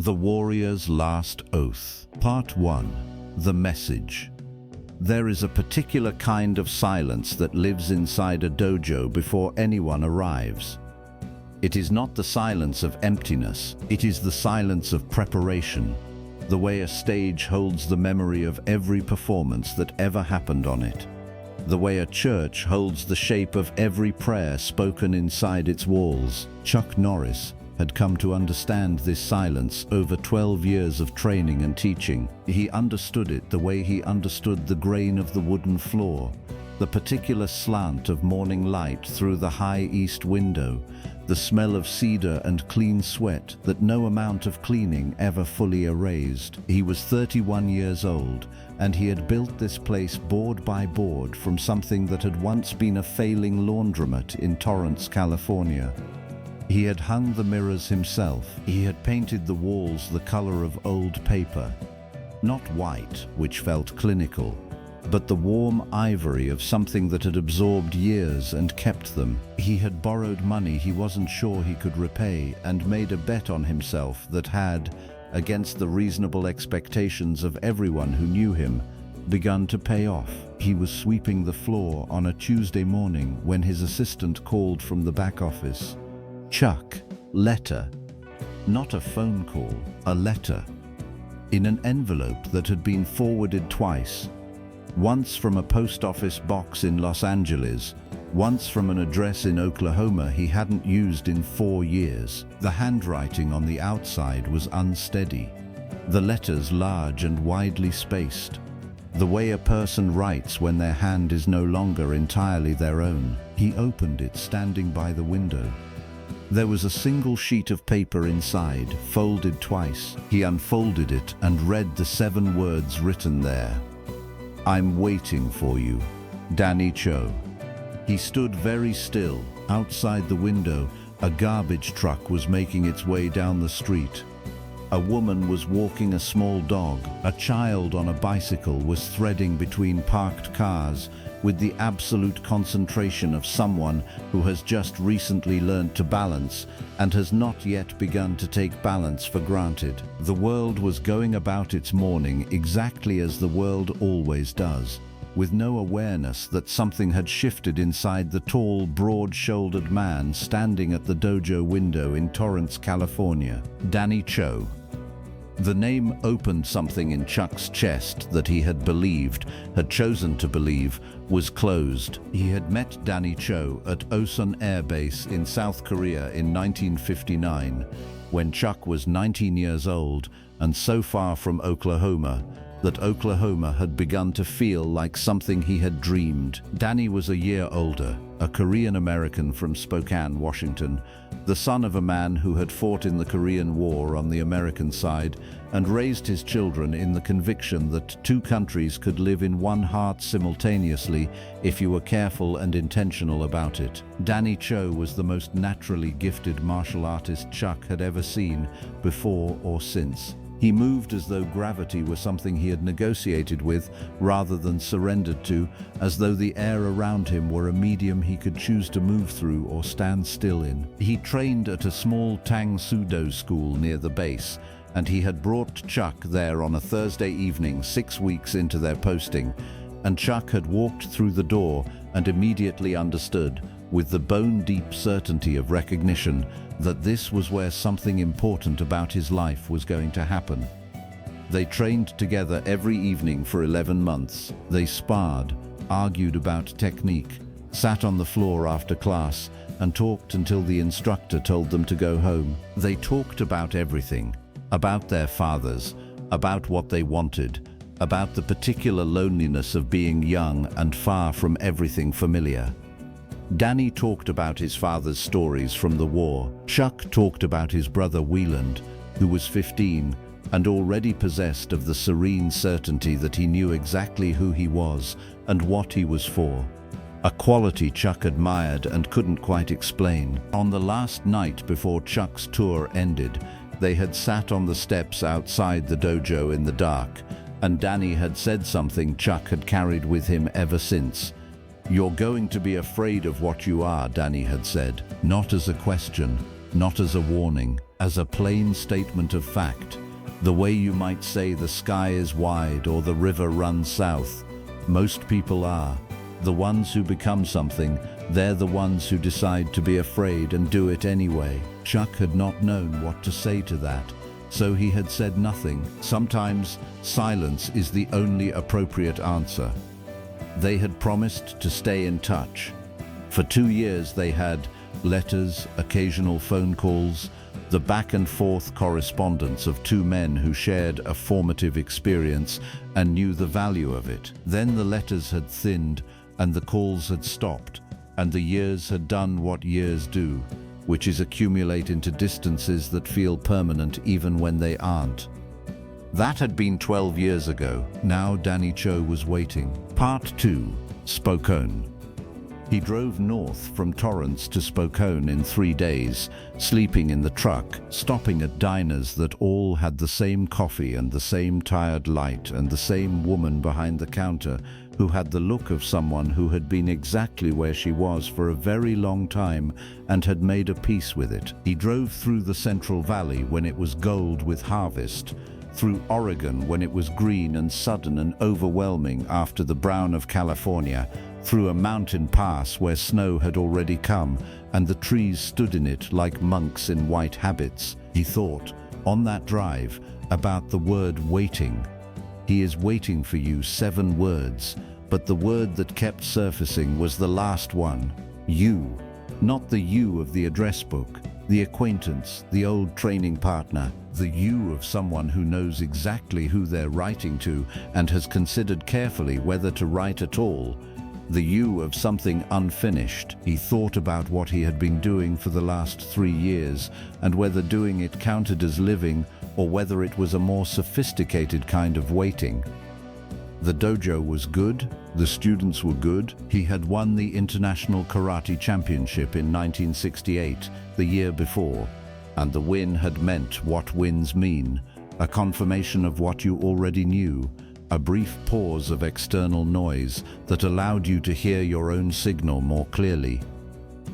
The Warrior's Last Oath. Part 1. The Message. There is a particular kind of silence that lives inside a dojo before anyone arrives. It is not the silence of emptiness, it is the silence of preparation, the way a stage holds the memory of every performance that ever happened on it, the way a church holds the shape of every prayer spoken inside its walls. Chuck Norris had come to understand this silence over 12 years of training and teaching. He understood it the way he understood the grain of the wooden floor, the particular slant of morning light through the high east window, the smell of cedar and clean sweat that no amount of cleaning ever fully erased. He was 31 years old, and he had built this place board by board from something that had once been a failing laundromat in Torrance, California. He had hung the mirrors himself. He had painted the walls the color of old paper. Not white, which felt clinical, but the warm ivory of something that had absorbed years and kept them. He had borrowed money he wasn't sure he could repay and made a bet on himself that had, against the reasonable expectations of everyone who knew him, begun to pay off. He was sweeping the floor on a Tuesday morning when his assistant called from the back office. Chuck, letter. Not a phone call, a letter. In an envelope that had been forwarded twice. Once from a post office box in Los Angeles, once from an address in Oklahoma he hadn't used in 4 years. The handwriting on the outside was unsteady. The letters large and widely spaced. The way a person writes when their hand is no longer entirely their own. He opened it standing by the window. There was a single sheet of paper inside, folded twice. He unfolded it and read the 7 words written there. I'm waiting for you, Danny Cho. He stood very still. Outside the window, a garbage truck was making its way down the street. A woman was walking a small dog. A child on a bicycle was threading between parked cars with the absolute concentration of someone who has just recently learned to balance and has not yet begun to take balance for granted. The world was going about its morning exactly as the world always does, with no awareness that something had shifted inside the tall, broad-shouldered man standing at the dojo window in Torrance, California. Danny Cho. The name opened something in Chuck's chest that he had chosen to believe, was closed. He had met Danny Cho at Osun Air Base in South Korea in 1959, when Chuck was 19 years old and so far from Oklahoma that Oklahoma had begun to feel like something he had dreamed. Danny was a year older, a Korean American from Spokane, Washington, the son of a man who had fought in the Korean War on the American side and raised his children in the conviction that 2 countries could live in one heart simultaneously if you were careful and intentional about it. Danny Cho was the most naturally gifted martial artist Chuck had ever seen, before or since. He moved as though gravity were something he had negotiated with rather than surrendered to, as though the air around him were a medium he could choose to move through or stand still in. He trained at a small Tang Sudo school near the base, and he had brought Chuck there on a Thursday evening 6 weeks into their posting, and Chuck had walked through the door and immediately understood, with the bone-deep certainty of recognition, that this was where something important about his life was going to happen. They trained together every evening for 11 months. They sparred, argued about technique, sat on the floor after class, and talked until the instructor told them to go home. They talked about everything, about their fathers, about what they wanted, about the particular loneliness of being young and far from everything familiar. Danny talked about his father's stories from the war. Chuck talked about his brother Wieland, who was 15 and already possessed of the serene certainty that he knew exactly who he was and what he was for. A quality Chuck admired and couldn't quite explain. On the last night before Chuck's tour ended, they had sat on the steps outside the dojo in the dark, and Danny had said something Chuck had carried with him ever since. You're going to be afraid of what you are, Danny had said, not as a question, not as a warning, as a plain statement of fact, the way you might say the sky is wide or the river runs south. Most people are. The ones who become something, they're the ones who decide to be afraid and do it anyway. Chuck had not known what to say to that, so he had said nothing. Sometimes silence is the only appropriate answer. They had promised to stay in touch. For 2 years they had letters, occasional phone calls, the back and forth correspondence of two men who shared a formative experience and knew the value of it. Then the letters had thinned and the calls had stopped, and the years had done what years do, which is accumulate into distances that feel permanent even when they aren't. That had been 12 years ago. Now Danny Cho was waiting. Part 2. Spokane. He drove north from Torrance to Spokane in 3 days, sleeping in the truck, stopping at diners that all had the same coffee and the same tired light and the same woman behind the counter who had the look of someone who had been exactly where she was for a very long time and had made a peace with it. He drove through the Central Valley when it was gold with harvest, through Oregon when it was green and sudden and overwhelming after the brown of California, through a mountain pass where snow had already come and the trees stood in it like monks in white habits. He thought, on that drive, about the word waiting. He is waiting for you, 7 words, but the word that kept surfacing was the last one, you. Not the you of the address book, the acquaintance, the old training partner, the you of someone who knows exactly who they're writing to and has considered carefully whether to write at all. The you of something unfinished. He thought about what he had been doing for the last 3 years and whether doing it counted as living or whether it was a more sophisticated kind of waiting. The dojo was good, the students were good. He had won the International Karate Championship in 1968, the year before, and the win had meant what wins mean, a confirmation of what you already knew. A brief pause of external noise that allowed you to hear your own signal more clearly.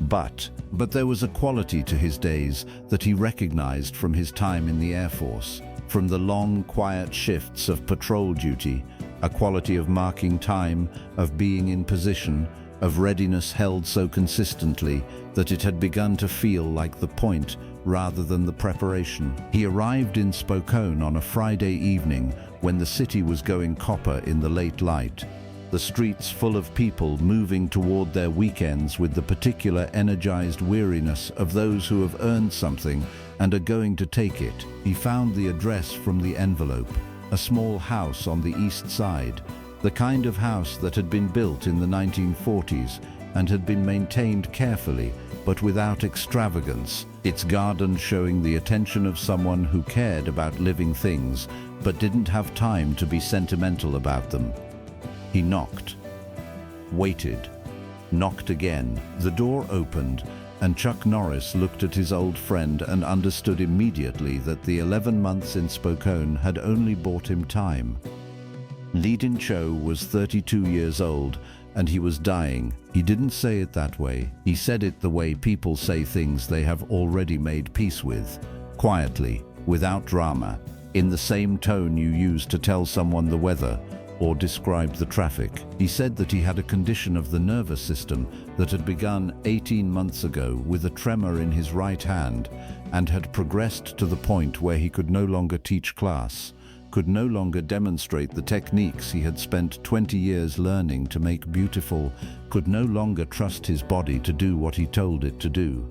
But there was a quality to his days that he recognized from his time in the Air Force, from the long, quiet shifts of patrol duty, a quality of marking time, of being in position, of readiness held so consistently that it had begun to feel like the point rather than the preparation. He arrived in Spokane on a Friday evening when the city was going copper in the late light, the streets full of people moving toward their weekends with the particular energized weariness of those who have earned something and are going to take it. He found the address from the envelope, a small house on the east side, the kind of house that had been built in the 1940s and had been maintained carefully but without extravagance, its garden showing the attention of someone who cared about living things but didn't have time to be sentimental about them. He knocked, waited, knocked again. The door opened, and Chuck Norris looked at his old friend and understood immediately that the 11 months in Spokane had only bought him time. Danny Cho was 32 years old, and he was dying. He didn't say it that way. He said it the way people say things they have already made peace with, quietly, without drama, in the same tone you use to tell someone the weather or describe the traffic. He said that he had a condition of the nervous system that had begun 18 months ago with a tremor in his right hand and had progressed to the point where he could no longer teach class, could no longer demonstrate the techniques he had spent 20 years learning to make beautiful, could no longer trust his body to do what he told it to do.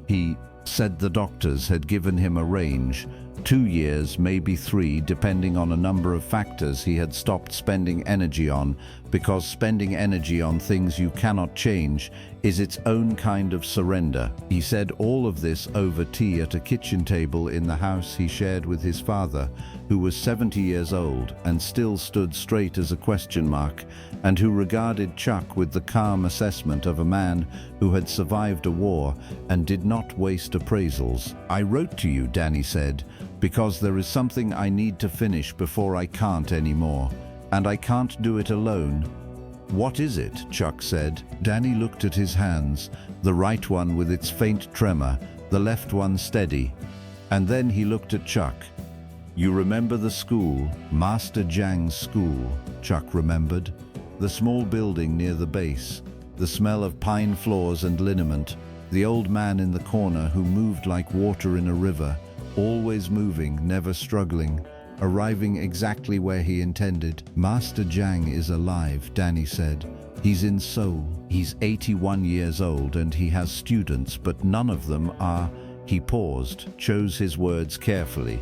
He said the doctors had given him a range, 2 years, maybe 3, depending on a number of factors he had stopped spending energy on, because spending energy on things you cannot change is its own kind of surrender. He said all of this over tea at a kitchen table in the house he shared with his father, who was 70 years old and still stood straight as a question mark, and who regarded Chuck with the calm assessment of a man who had survived a war and did not waste appraisals. "I wrote to you," Danny said, "because there is something I need to finish before I can't anymore, and I can't do it alone." "What is it?" Chuck said. Danny looked at his hands, the right one with its faint tremor, the left one steady. And then he looked at Chuck. "You remember the school, Master Jang's school," Chuck remembered. The small building near the base, the smell of pine floors and liniment, the old man in the corner who moved like water in a river, always moving, never struggling, arriving exactly where he intended. "Master Jang is alive," Danny said. "He's in Seoul. He's 81 years old and he has students, but none of them are..." He paused, chose his words carefully.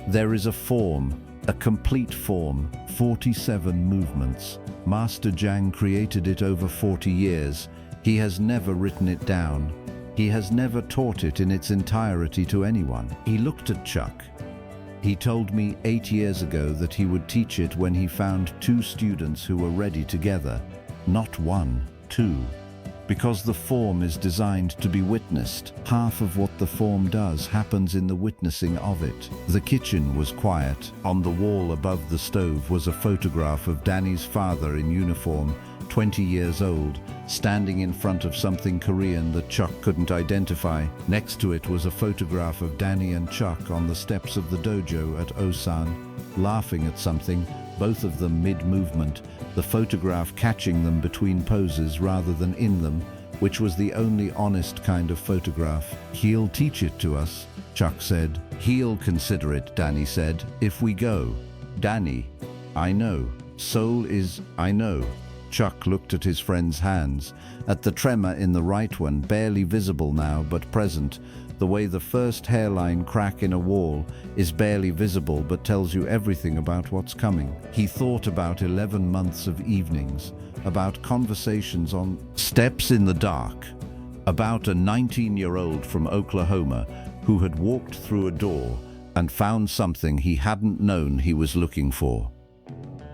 "There is a form, a complete form, 47 movements. Master Jang created it over 40 years. He has never written it down. He has never taught it in its entirety to anyone." He looked at Chuck. "He told me 8 years ago that he would teach it when he found 2 students who were ready together. Not 1, 2. Because the form is designed to be witnessed. Half of what the form does happens in the witnessing of it." The kitchen was quiet. On the wall above the stove was a photograph of Danny's father in uniform, 20 years old, standing in front of something Korean that Chuck couldn't identify. Next to it was a photograph of Danny and Chuck on the steps of the dojo at Osan, laughing at something, both of them mid-movement, the photograph catching them between poses rather than in them, which was the only honest kind of photograph. "He'll teach it to us," Chuck said. "He'll consider it," Danny said, "if we go." "Danny, I know. Seoul is, I know." Chuck looked at his friend's hands, at the tremor in the right one, barely visible now but present, the way the first hairline crack in a wall is barely visible but tells you everything about what's coming. He thought about 11 months of evenings, about conversations on steps in the dark, about a 19-year-old from Oklahoma who had walked through a door and found something he hadn't known he was looking for.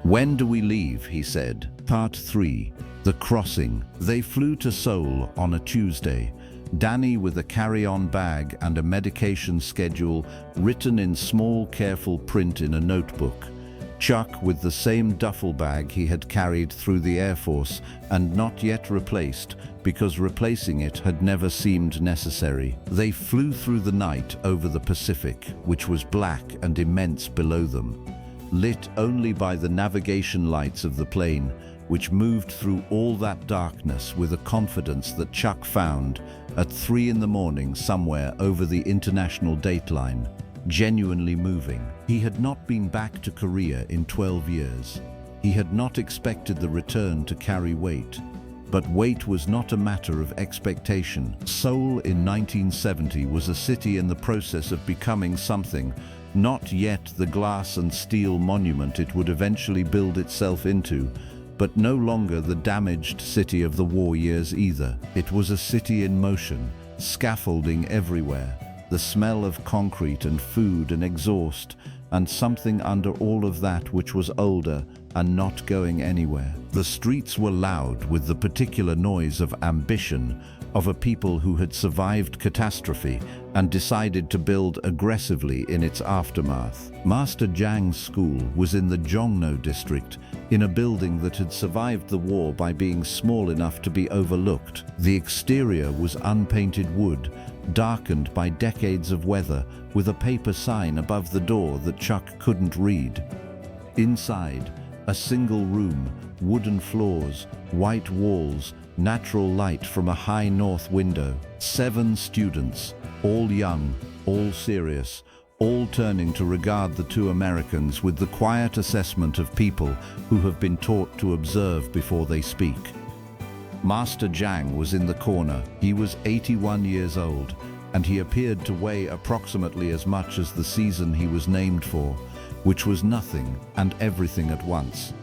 "When do we leave?" he said. Part 3. The Crossing. They flew to Seoul on a Tuesday. Danny with a carry-on bag and a medication schedule written in small, careful print in a notebook. Chuck with the same duffel bag he had carried through the Air Force and not yet replaced, because replacing it had never seemed necessary. They flew through the night over the Pacific, which was black and immense below them, lit only by the navigation lights of the plane, which moved through all that darkness with a confidence that Chuck found at 3 in the morning somewhere over the international dateline, genuinely moving. He had not been back to Korea in 12 years. He had not expected the return to carry weight. But weight was not a matter of expectation. Seoul in 1970 was a city in the process of becoming something, not yet the glass and steel monument it would eventually build itself into, but no longer the damaged city of the war years either. It was a city in motion, scaffolding everywhere, the smell of concrete and food and exhaust, and something under all of that which was older and not going anywhere. The streets were loud with the particular noise of ambition, of a people who had survived catastrophe and decided to build aggressively in its aftermath. Master Jang's school was in the Jongno district, in a building that had survived the war by being small enough to be overlooked. The exterior was unpainted wood, darkened by decades of weather, with a paper sign above the door that Chuck couldn't read. Inside, a single room, wooden floors, white walls, natural light from a high north window. 7 students, all young, all serious, all turning to regard the 2 Americans with the quiet assessment of people who have been taught to observe before they speak. Master Jang was in the corner. He was 81 years old, and he appeared to weigh approximately as much as the season he was named for, which was nothing and everything at once.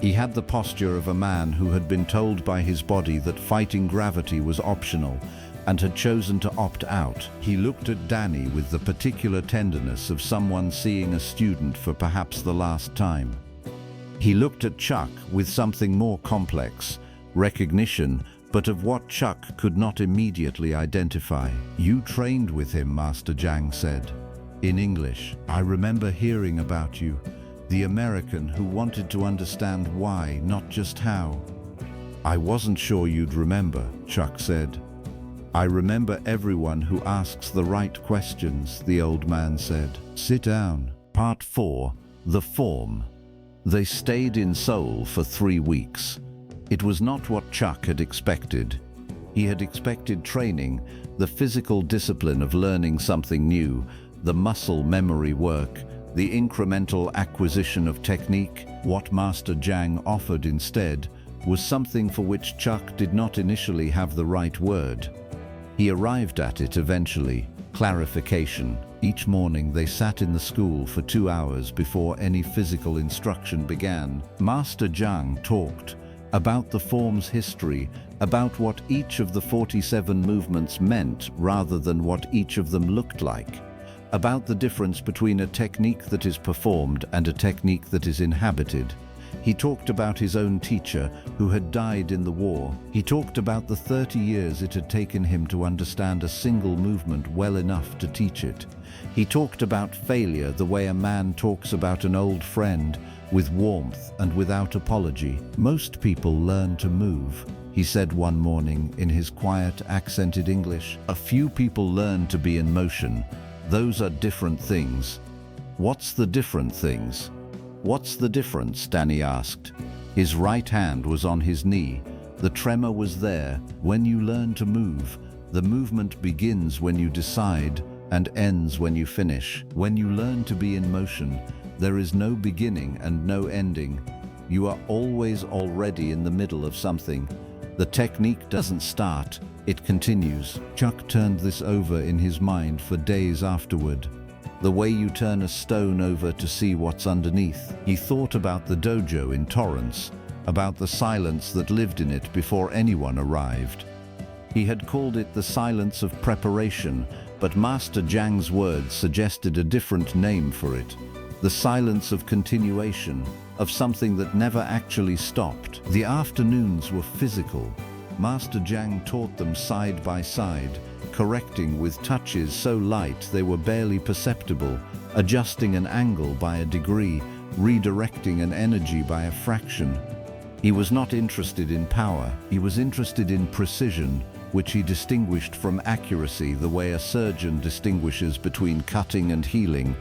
He had the posture of a man who had been told by his body that fighting gravity was optional and had chosen to opt out. He looked at Danny with the particular tenderness of someone seeing a student for perhaps the last time. He looked at Chuck with something more complex, recognition, but of what Chuck could not immediately identify. "You trained with him," Master Jang said. In English, "I remember hearing about you. The American who wanted to understand why, not just how." "I wasn't sure you'd remember," Chuck said. I remember everyone who asks the right questions, the old man said. Sit down. Part 4. The Form. They stayed in Seoul for 3 weeks. It was not what Chuck had expected. He had expected training, the physical discipline of learning something new, the muscle memory work, the incremental acquisition of technique. What Master Jang offered instead was something for which Chuck did not initially have the right word. He arrived at it eventually: clarification. Each morning they sat in the school for 2 hours before any physical instruction began. Master Jang talked about the form's history, about what each of the 47 movements meant rather than what each of them looked like, about the difference between a technique that is performed and a technique that is inhabited. He talked about his own teacher who had died in the war. He talked about the 30 years it had taken him to understand a single movement well enough to teach it. He talked about failure the way a man talks about an old friend, with warmth and without apology. Most people learn to move, he said one morning in his quiet, accented English. A few people learn to be in motion. Those are different things. What's the different things? What's the difference? Danny asked. His right hand was on his knee. The tremor was there. When you learn to move, the movement begins when you decide and ends when you finish. When you learn to be in motion, there is no beginning and no ending. You are always already in the middle of something. The technique doesn't start, it continues. Chuck turned this over in his mind for days afterward. The way you turn a stone over to see what's underneath. He thought about the dojo in Torrance, about the silence that lived in it before anyone arrived. He had called it the silence of preparation, but Master Jang's words suggested a different name for it. The silence of continuation, of something that never actually stopped. The afternoons were physical. Master Jang taught them side by side, correcting with touches so light they were barely perceptible, adjusting an angle by a degree, redirecting an energy by a fraction. He was not interested in power, he was interested in precision, which he distinguished from accuracy the way a surgeon distinguishes between cutting and healing.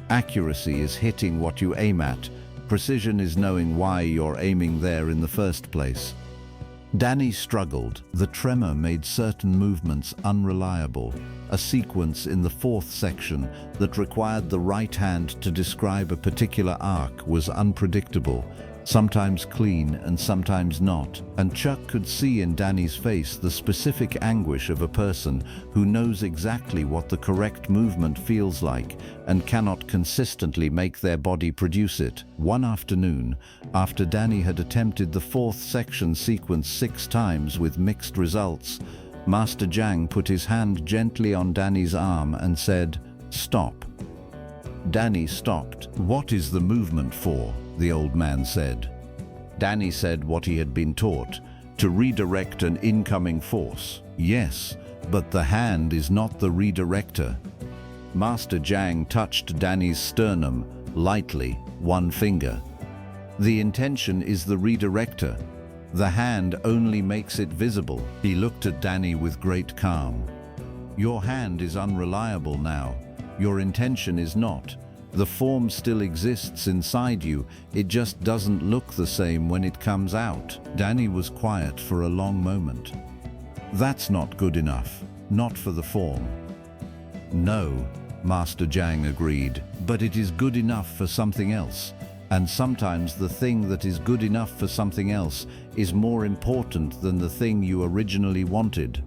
Accuracy is hitting what you aim at. Precision is knowing why you're aiming there in the first place. Danny struggled. The tremor made certain movements unreliable. A sequence in the 4th section that required the right hand to describe a particular arc was unpredictable, sometimes clean and sometimes not. And Chuck could see in Danny's face the specific anguish of a person who knows exactly what the correct movement feels like and cannot consistently make their body produce it. One afternoon, after Danny had attempted the 4th section sequence 6 times with mixed results, Master Jang put his hand gently on Danny's arm and said, "Stop." Danny stopped. "What is the movement for?" the old man said. Danny said what he had been taught, to redirect an incoming force. "Yes, but the hand is not the redirector." Master Jang touched Danny's sternum, lightly, one finger. "The intention is the redirector. The hand only makes it visible." He looked at Danny with great calm. "Your hand is unreliable now. Your intention is not. The form still exists inside you, it just doesn't look the same when it comes out." Danny was quiet for a long moment. "That's not good enough, not for the form." "No," Master Jang agreed, "but it is good enough for something else. And sometimes the thing that is good enough for something else is more important than the thing you originally wanted."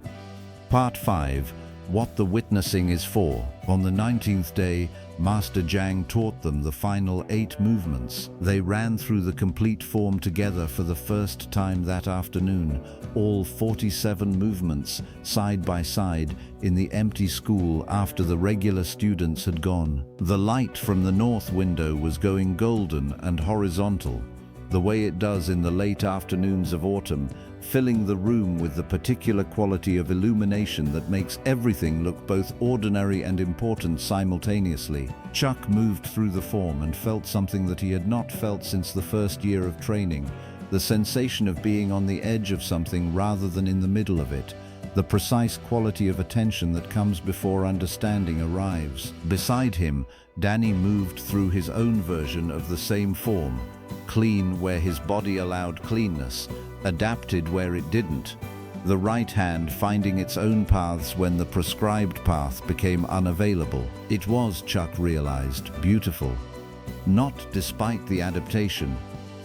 Part 5. What the witnessing is for. On the 19th day, Master Jang taught them the final 8 movements. They ran through the complete form together for the first time that afternoon, all 47 movements, side by side, in the empty school after the regular students had gone. The light from the north window was going golden and horizontal, the way it does in the late afternoons of autumn, filling the room with the particular quality of illumination that makes everything look both ordinary and important simultaneously. Chuck moved through the form and felt something that he had not felt since the first year of training, the sensation of being on the edge of something rather than in the middle of it, The precise quality of attention that comes before understanding arrives. Beside him, Danny moved through his own version of the same form. Clean where his body allowed cleanness, adapted where it didn't. The right hand finding its own paths when the prescribed path became unavailable. It was, Chuck realized, beautiful. Not despite the adaptation.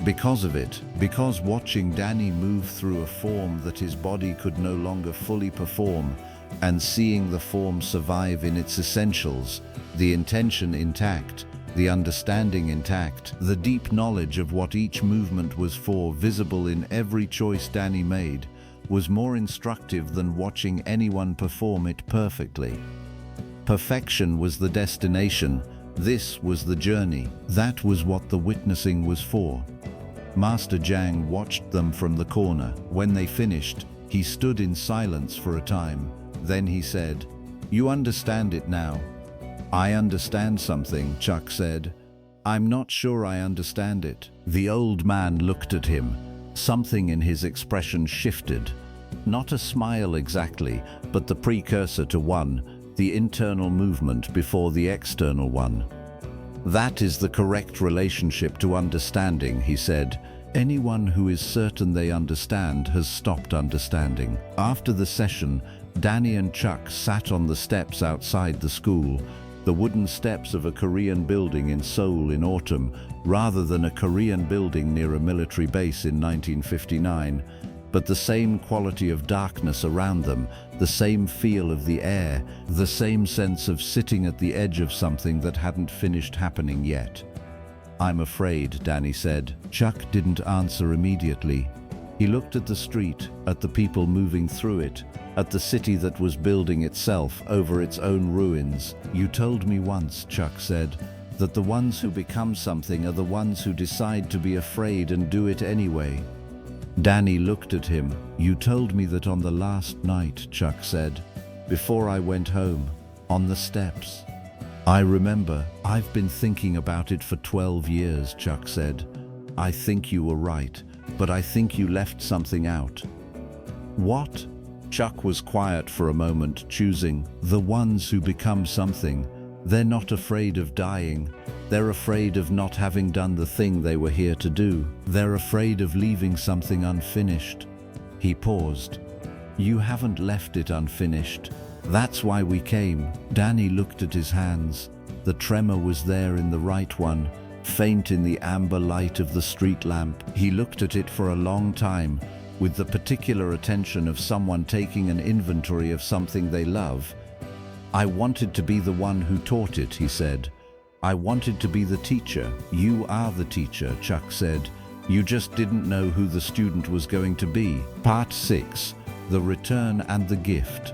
Because of it, because watching Danny move through a form that his body could no longer fully perform, and seeing the form survive in its essentials, the intention intact, the understanding intact, the deep knowledge of what each movement was for visible in every choice Danny made, was more instructive than watching anyone perform it perfectly. Perfection was the destination, this was the journey. That was what the witnessing was for. Master Zhang watched them from the corner. When they finished, he stood in silence for a time. Then he said, "You understand it now." "I understand something," Chuck said. "I'm not sure I understand it." The old man looked at him. Something in his expression shifted. Not a smile exactly, but the precursor to one, the internal movement before the external one. "That is the correct relationship to understanding," he said. "Anyone who is certain they understand has stopped understanding." After the session, Danny and Chuck sat on the steps outside the school, the wooden steps of a Korean building in Seoul in autumn, rather than a Korean building near a military base in 1959. But the same quality of darkness around them, the same feel of the air, the same sense of sitting at the edge of something that hadn't finished happening yet. "I'm afraid," Danny said. Chuck didn't answer immediately. He looked at the street, at the people moving through it, at the city that was building itself over its own ruins. "You told me once," Chuck said, "that the ones who become something are the ones who decide to be afraid and do it anyway." Danny looked at him. "You told me that on the last night," Chuck said, "before I went home, on the steps." "I remember. I've been thinking about it for 12 years, Chuck said. "I think you were right, but I think you left something out." "What?" Chuck was quiet for a moment, choosing. "The ones who become something, they're not afraid of dying. They're afraid of not having done the thing they were here to do. They're afraid of leaving something unfinished." He paused. "You haven't left it unfinished. That's why we came." Danny looked at his hands. The tremor was there in the right one, faint in the amber light of the street lamp. He looked at it for a long time, with the particular attention of someone taking an inventory of something they love. "I wanted to be the one who taught it," he said. "I wanted to be the teacher." "You are the teacher," Chuck said. "You just didn't know who the student was going to be." Part 6. The Return and the Gift.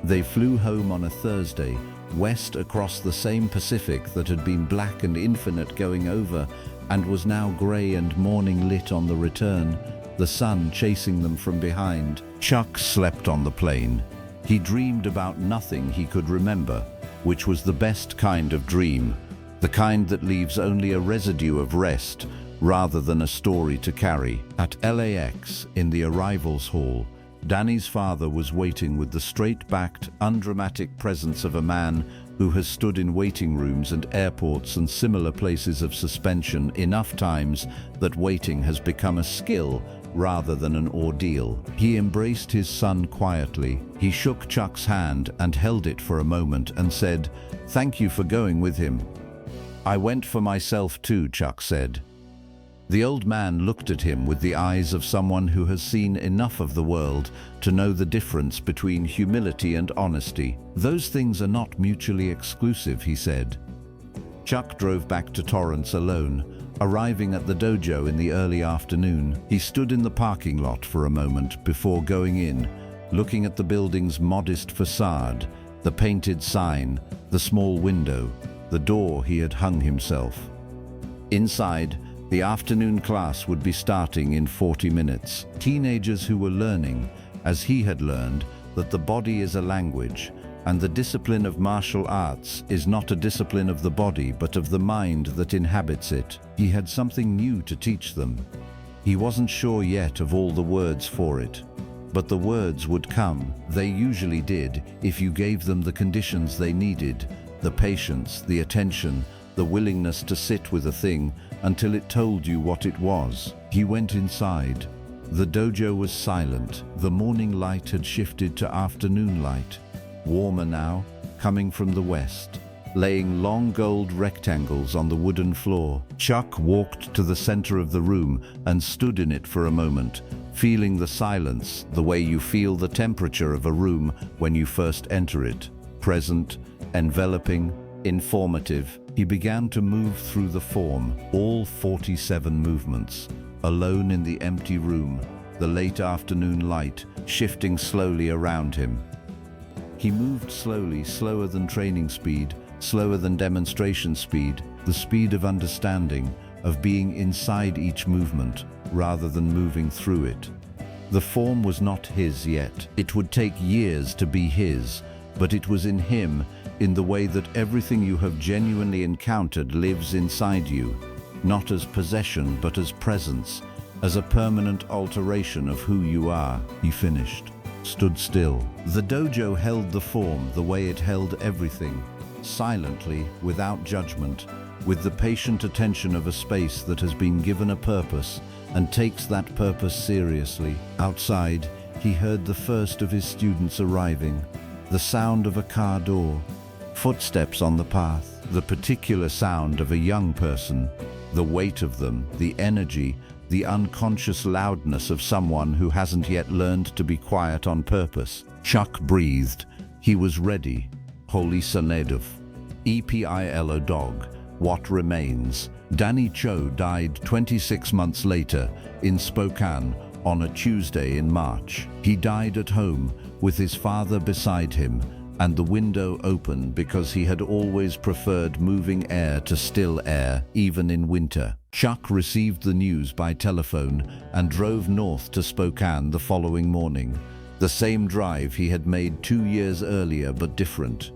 They flew home on a Thursday, west across the same Pacific that had been black and infinite going over, and was now grey and morning lit on the return, the sun chasing them from behind. Chuck slept on the plane. He dreamed about nothing he could remember, which was the best kind of dream, the kind that leaves only a residue of rest rather than a story to carry. At LAX, in the arrivals hall, Danny's father was waiting with the straight-backed, undramatic presence of a man who has stood in waiting rooms and airports and similar places of suspension enough times that waiting has become a skill rather than an ordeal. He embraced his son quietly. He shook Chuck's hand and held it for a moment and said, "Thank you for going with him." "I went for myself too," Chuck said. The old man looked at him with the eyes of someone who has seen enough of the world to know the difference between humility and honesty. "Those things are not mutually exclusive," he said. Chuck drove back to Torrance alone, arriving at the dojo in the early afternoon. He stood in the parking lot for a moment before going in, looking at the building's modest facade, the painted sign, the small window, the door he had hung himself. Inside, the afternoon class would be starting in 40 minutes. Teenagers who were learning, as he had learned, that the body is a language, and the discipline of martial arts is not a discipline of the body but of the mind that inhabits it. He had something new to teach them. He wasn't sure yet of all the words for it. But the words would come. They usually did, if you gave them the conditions they needed, the patience, the attention, the willingness to sit with a thing until it told you what it was. He went inside. The dojo was silent. The morning light had shifted to afternoon light, warmer now, coming from the west, laying long gold rectangles on the wooden floor. Chuck walked to the center of the room and stood in it for a moment, feeling the silence the way you feel the temperature of a room when you first enter it. Present, enveloping, informative. He began to move through the form, all 47 movements, alone in the empty room, the late afternoon light shifting slowly around him. He moved slowly, slower than training speed, slower than demonstration speed, the speed of understanding, of being inside each movement, rather than moving through it. The form was not his yet. It would take years to be his, but it was in him, in the way that everything you have genuinely encountered lives inside you, not as possession but as presence, as a permanent alteration of who you are. He finished, stood still. The dojo held the form the way it held everything, silently, without judgment, with the patient attention of a space that has been given a purpose and takes that purpose seriously. Outside, he heard the first of his students arriving, the sound of a car door, footsteps on the path, the particular sound of a young person, the weight of them, the energy, the unconscious loudness of someone who hasn't yet learned to be quiet on purpose. Chuck breathed. He was ready. Holy Sanedov. EPILO dog. What remains? Danny Cho died 26 months later in Spokane on a Tuesday in March. He died at home with his father beside him and the window open because he had always preferred moving air to still air, even in winter. Chuck received the news by telephone and drove north to Spokane the following morning. The same drive he had made 2 years earlier, but different.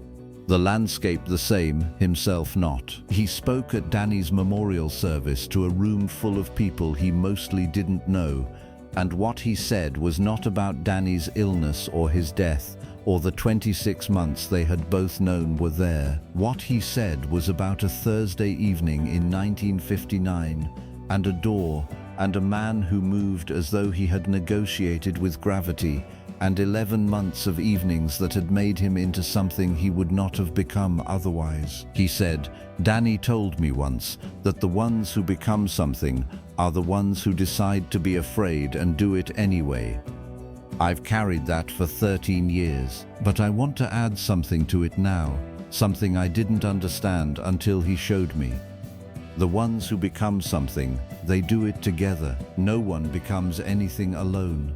The landscape the same, himself not. He spoke at Danny's memorial service to a room full of people he mostly didn't know, and what he said was not about Danny's illness or his death, or the 26 months they had both known were there. What he said was about a Thursday evening in 1959, and a door, and a man who moved as though he had negotiated with gravity, and 11 months of evenings that had made him into something he would not have become otherwise. He said, "Danny told me once that the ones who become something are the ones who decide to be afraid and do it anyway." I've carried that for 13 years, but I want to add something to it now, something I didn't understand until he showed me. The ones who become something, they do it together. No one becomes anything alone.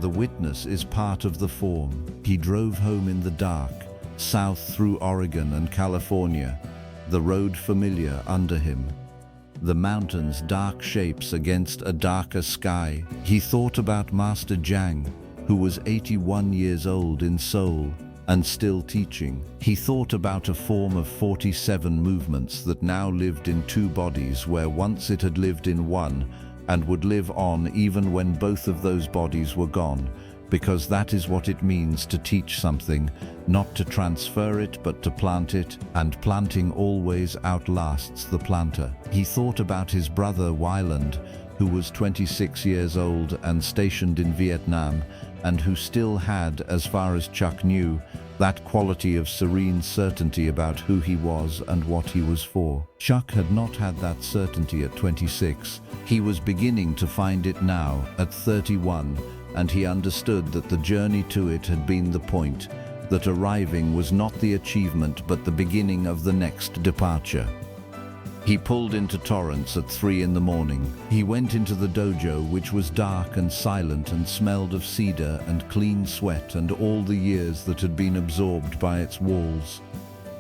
The witness is part of the form. He drove home in the dark, south through Oregon and California, the road familiar under him. The mountains dark shapes against a darker sky. He thought about Master Jang, who was 81 years old in Seoul and still teaching. He thought about a form of 47 movements that now lived in 2 bodies where once it had lived in one, and would live on even when both of those bodies were gone, because that is what it means to teach something, not to transfer it but to plant it, and planting always outlasts the planter. He thought about his brother Wyland, who was 26 years old and stationed in Vietnam, and who still had, as far as Chuck knew, that quality of serene certainty about who he was and what he was for. Chuck had not had that certainty at 26. He was beginning to find it now, at 31, and he understood that the journey to it had been the point, that arriving was not the achievement but the beginning of the next departure. He pulled into Torrance at 3 in the morning. He went into the dojo, which was dark and silent and smelled of cedar and clean sweat and all the years that had been absorbed by its walls.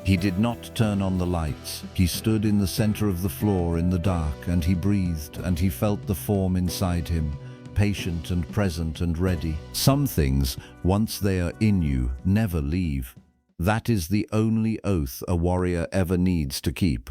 He did not turn on the lights. He stood in the center of the floor in the dark, and he breathed, and he felt the form inside him, patient and present and ready. Some things, once they are in you, never leave. That is the only oath a warrior ever needs to keep.